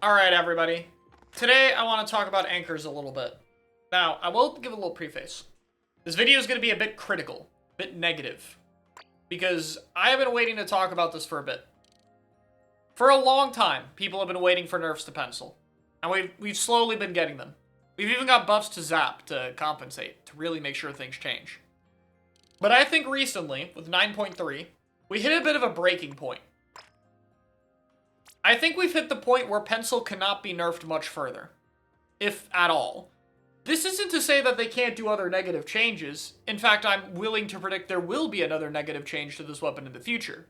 Alright, everybody. Today, I want to talk about anchors a little bit. Now, I will give a little preface. This video is going to be a bit critical, a bit negative, because I have been waiting to talk about this for a bit. For a long time, people have been waiting for nerfs to pencil, and we've slowly been getting them. We've even got buffs to zap to compensate, to really make sure things change. But I think recently, with 9.3, we hit a bit of a breaking point. I think we've hit the point where pencil cannot be nerfed much further, if at all. This isn't to say that they can't do other negative changes. In fact, I'm willing to predict there will be another negative change to this weapon in the future.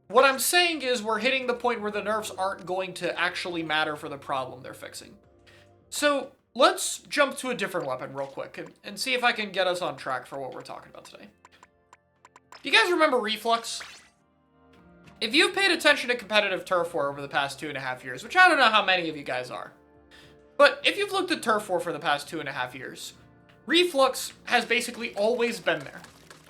What I'm saying is we're hitting the point where the nerfs aren't going to actually matter for the problem they're fixing. So let's jump to a different weapon real quick and see if I can get us on track for what we're talking about today. Do you guys remember Reflux? If you've paid attention to competitive turf war over the past 2.5 years, which I don't know how many of you guys are, but if you've looked at turf war for the past 2.5 years, Reflux has basically always been there.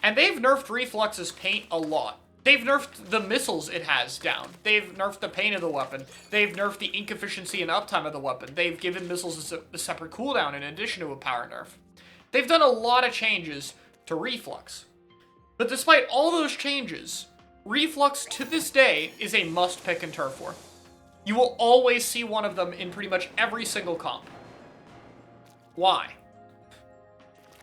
And they've nerfed Reflux's paint a lot. They've nerfed the missiles it has down. They've nerfed the paint of the weapon. They've nerfed the ink efficiency and uptime of the weapon. They've given missiles a separate cooldown in addition to a power nerf. They've done a lot of changes to Reflux. But despite all those changes, Reflux, to this day, is a must-pick in turf war. You will always see one of them in pretty much every single comp. Why?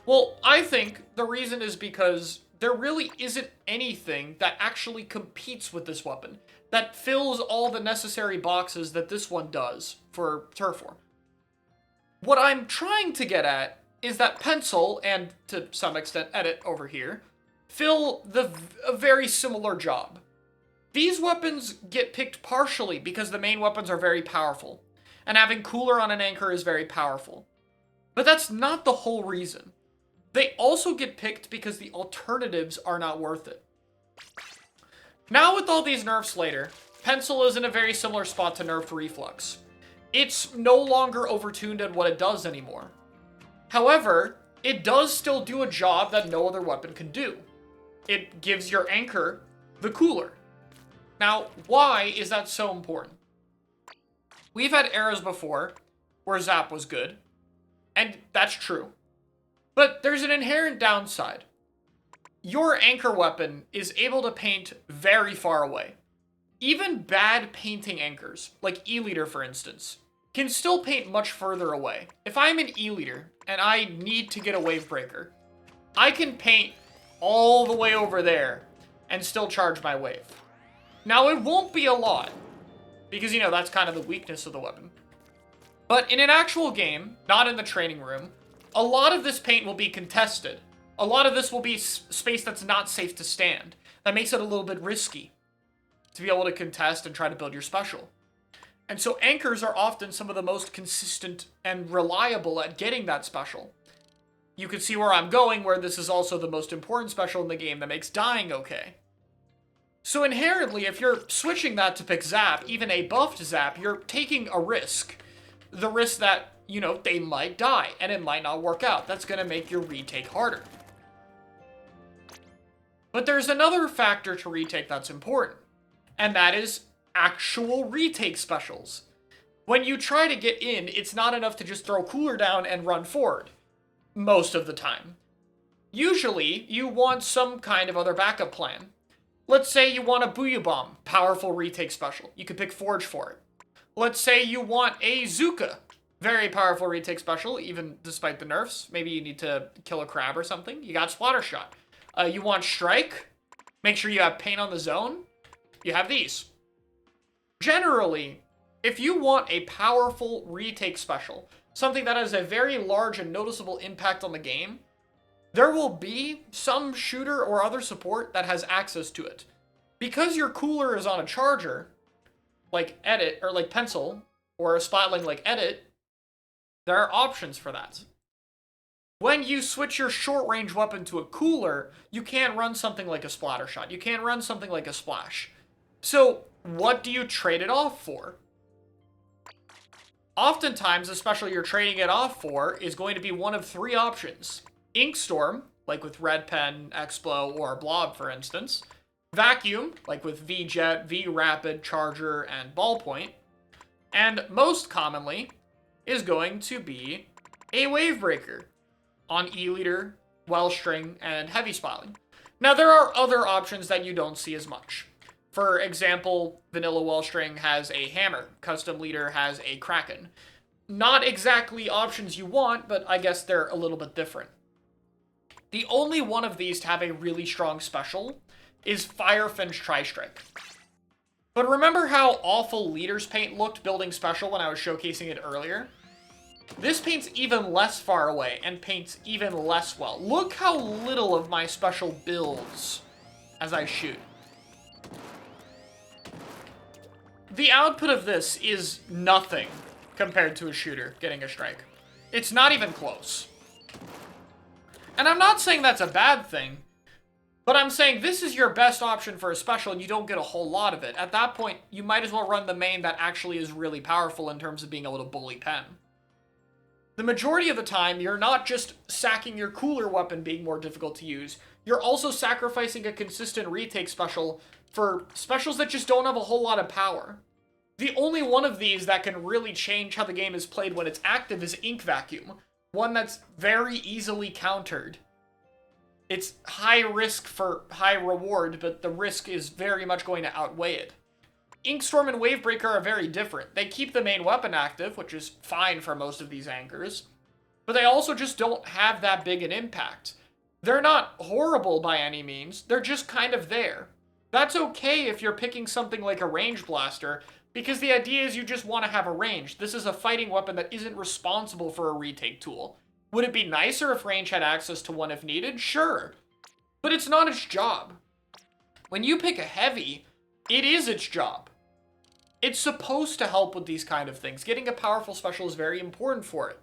Well, I think the reason is because there really isn't anything that actually competes with this weapon, that fills all the necessary boxes that this one does for turf war. What I'm trying to get at is that Pencil, and to some extent Edit over here, fill a very similar job. These weapons get picked partially because the main weapons are very powerful, and having Cooler on an anchor is very powerful. But that's not the whole reason. They also get picked because the alternatives are not worth it. Now with all these nerfs later, Pencil is in a very similar spot to nerfed Reflux. It's no longer overtuned at what it does anymore. However, it does still do a job that no other weapon can do. It gives your anchor the Cooler. Now, why is that so important? We've had eras before where Zap was good, and that's true. But there's an inherent downside. Your anchor weapon is able to paint very far away. Even bad painting anchors, like E-Liter for instance, can still paint much further away. If I'm an E-Liter and I need to get a wave breaker, I can paint all the way over there and still charge my wave. Now, it won't be a lot, because, you know, that's kind of the weakness of the weapon. But in an actual game, not in the training room, a lot of this paint will be contested. A lot of this will be space that's not safe to stand. That makes it a little bit risky to be able to contest and try to build your special. And so anchors are often some of the most consistent and reliable at getting that special. You can see where I'm going, where this is also the most important special in the game that makes dying okay. So inherently, if you're switching that to pick Zap, even a buffed Zap, you're taking a risk. The risk that, you know, they might die, and it might not work out. That's going to make your retake harder. But there's another factor to retake that's important, and that is actual retake specials. When you try to get in, it's not enough to just throw Cooler down and run forward. Most of the time. Usually, you want some kind of other backup plan. Let's say you want a Booyah Bomb, powerful retake special. You could pick Forge for it. Let's say you want a Zuka, very powerful retake special, even despite the nerfs. Maybe you need to kill a crab or something. You got Splatter Shot. You want Strike? Make sure you have Paint on the Zone. You have these. Generally, if you want a powerful retake special, something that has a very large and noticeable impact on the game, there will be some shooter or other support that has access to it. Because your Cooler is on a charger, like Edit, or like Pencil, or a Splatling like Edit, there are options for that. When you switch your short-range weapon to a Cooler, you can't run something like a Splatter Shot. You can't run something like a Splash. So, what do you trade it off for? Oftentimes, the special you're trading it off for is going to be one of three options. Ink Storm, like with Red Pen, Explo, or Blob, for instance. Vacuum, like with V-Jet, V-Rapid, Charger, and Ballpoint. And most commonly is going to be a Wavebreaker on E-Leader, Wellstring, and Heavy Spotting. Now, there are other options that you don't see as much. For example, Vanilla Wellstring has a Hammer. Custom Leader has a Kraken. Not exactly options you want, but I guess they're a little bit different. The only one of these to have a really strong special is Firefinch Tri-Strike. But remember how awful Leader's paint looked building special when I was showcasing it earlier? This paint's even less far away and paints even less well. Look how little of my special builds as I shoot. The output of this is nothing compared to a shooter getting a strike. It's not even close. And I'm not saying that's a bad thing, but I'm saying this is your best option for a special and you don't get a whole lot of it. At that point, you might as well run the main that actually is really powerful in terms of being able to bully Pen. The majority of the time, you're not just sacking your cooler weapon being more difficult to use, you're also sacrificing a consistent retake special for specials that just don't have a whole lot of power. The only one of these that can really change how the game is played when it's active is Ink Vacuum, one that's very easily countered. It's high risk for high reward, but the risk is very much going to outweigh it. Inkstorm and Wavebreaker are very different. They keep the main weapon active, which is fine for most of these anchors, but they also just don't have that big an impact. They're not horrible by any means, they're just kind of there. That's okay if you're picking something like a Range Blaster, because the idea is you just want to have a range. This is a fighting weapon that isn't responsible for a retake tool. Would it be nicer if Range had access to one if needed? Sure. But it's not its job. When you pick a heavy, it is its job. It's supposed to help with these kind of things. Getting a powerful special is very important for it.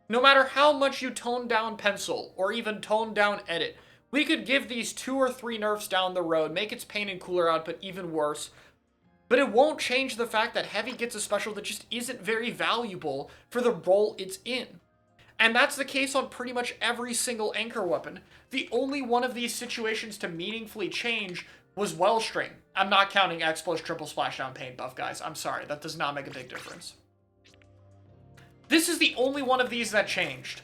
No matter how much you tone down Pencil, or even tone down Edit, we could give these 2 or 3 nerfs down the road, make its pain and cooler output even worse, but it won't change the fact that Heavy gets a special that just isn't very valuable for the role it's in. And that's the case on pretty much every single anchor weapon. The only one of these situations to meaningfully change was Wellstring. I'm not counting X plus triple splashdown paint buff, guys. I'm sorry, that does not make a big difference. This is the only one of these that changed.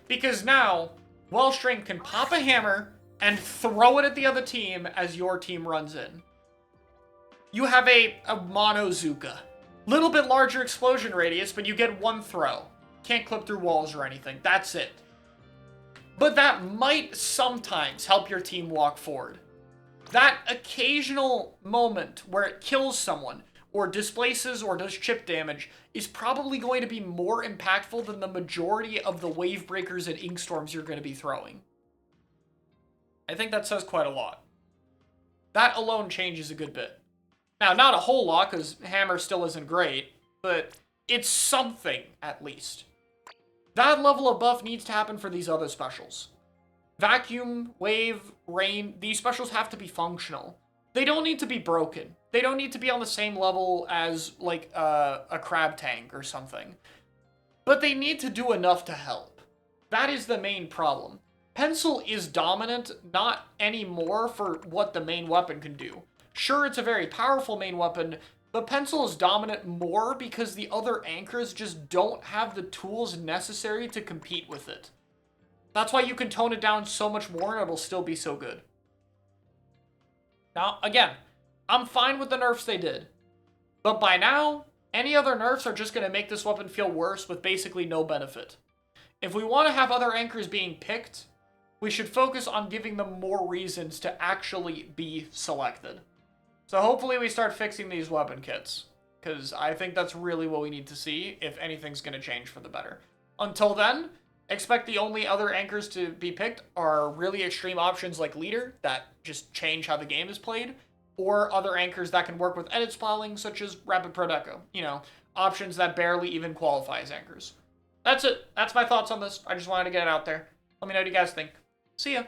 Because now, Wellstring can pop a hammer and throw it at the other team as your team runs in. You have a Monozuka. Little bit larger explosion radius, but you get one throw. Can't clip through walls or anything. That's it. But that might sometimes help your team walk forward. That occasional moment where it kills someone, or displaces or does chip damage, is probably going to be more impactful than the majority of the Wavebreakers and Inkstorms you're going to be throwing. I think that says quite a lot. That alone changes a good bit. Now, not a whole lot, because Hammer still isn't great, but it's something, at least. That level of buff needs to happen for these other specials. Vacuum, Wave, Rain, these specials have to be functional. They don't need to be broken. They don't need to be on the same level as, like, a Crab Tank or something. But they need to do enough to help. That is the main problem. Pencil is dominant, not anymore for what the main weapon can do. Sure, it's a very powerful main weapon, but Pencil is dominant more because the other anchors just don't have the tools necessary to compete with it. That's why you can tone it down so much more and it'll still be so good. Now, again, I'm fine with the nerfs they did. But by now, any other nerfs are just going to make this weapon feel worse with basically no benefit. If we want to have other anchors being picked, we should focus on giving them more reasons to actually be selected. So hopefully we start fixing these weapon kits, because I think that's really what we need to see if anything's going to change for the better. Until then, expect the only other anchors to be picked are really extreme options like Leader, that just change how the game is played, or other anchors that can work with edit spelling, such as Rapid Pro Deco. You know, options that barely even qualify as anchors. That's it. That's my thoughts on this. I just wanted to get it out there. Let me know what you guys think. See ya.